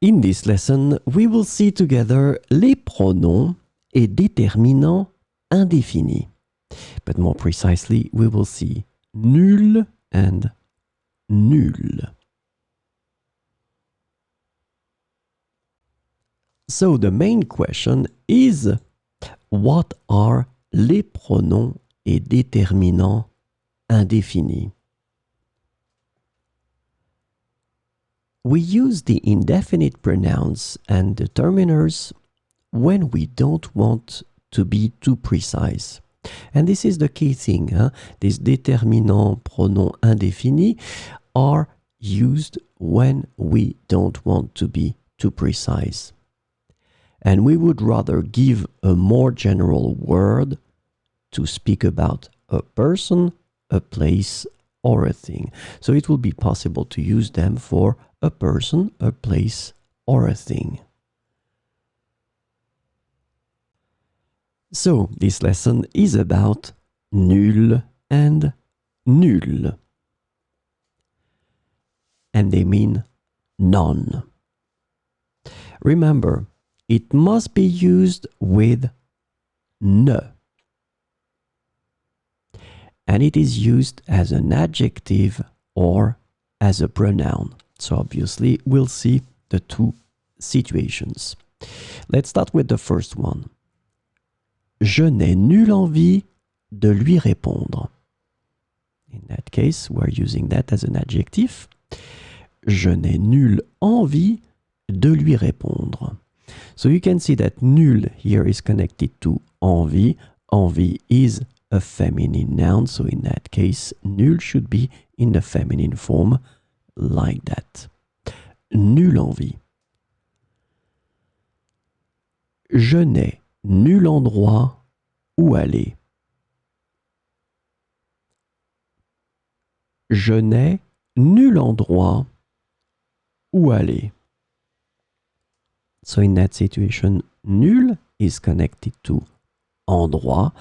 In this lesson, we will see together les pronoms et déterminants indéfinis. But more precisely, we will see nul and nulle. So the main question is, what are les pronoms et déterminants indéfinis? We use the indefinite pronouns and determiners when we don't want to be too precise. And this is the key thing. These déterminants, pronoms indéfinis, are used when we don't want to be too precise. And we would rather give a more general word to speak about a person, a place, or a thing. So it will be possible to use them for a person, a place, or a thing. So this lesson is about nul and nulle. And they mean none. Remember, it must be used with ne. And it is used as an adjective or as a pronoun. So obviously, we'll see the two situations. Let's start with the first one. Je n'ai nulle envie de lui répondre. In that case, we're using that as an adjective. Je n'ai nulle envie de lui répondre. So you can see that nulle here is connected to envie. Envie is a feminine noun, so in that case, nulle should be in the feminine form, like that. Nulle envie. Je n'ai nul endroit où aller. Je n'ai nul endroit où aller. So in that situation, nul is connected to endroit.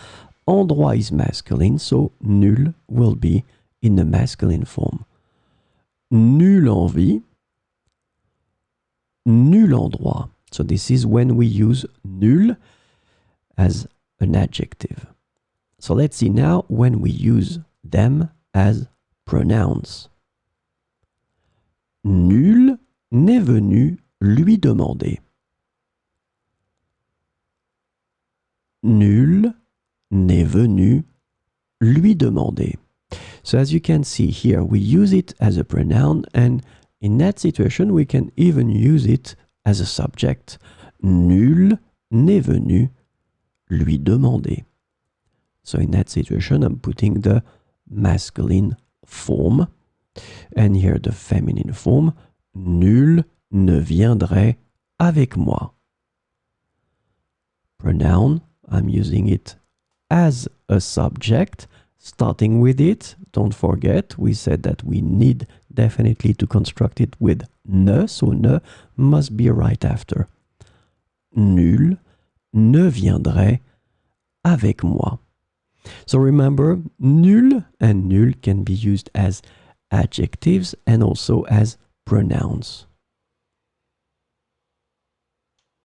Endroit is masculine, so nul will be in the masculine form. Nulle envie, nul endroit. So this is when we use nul as an adjective. So let's see now when we use them as pronouns. Nul n'est venu lui demander. Nul n'est venu lui demander. So as you can see here, we use it as a pronoun, and in that situation, we can even use it as a subject. Nul n'est venu lui demander. So in that situation, I'm putting the masculine form, and here the feminine form. Nul ne viendrait avec moi. Pronoun, I'm using it as a subject, starting with it. Don't forget, we said that we need definitely to construct it with ne, so ne must be right after. Nul ne viendrait avec moi. So remember, nul and nulle can be used as adjectives and also as pronouns.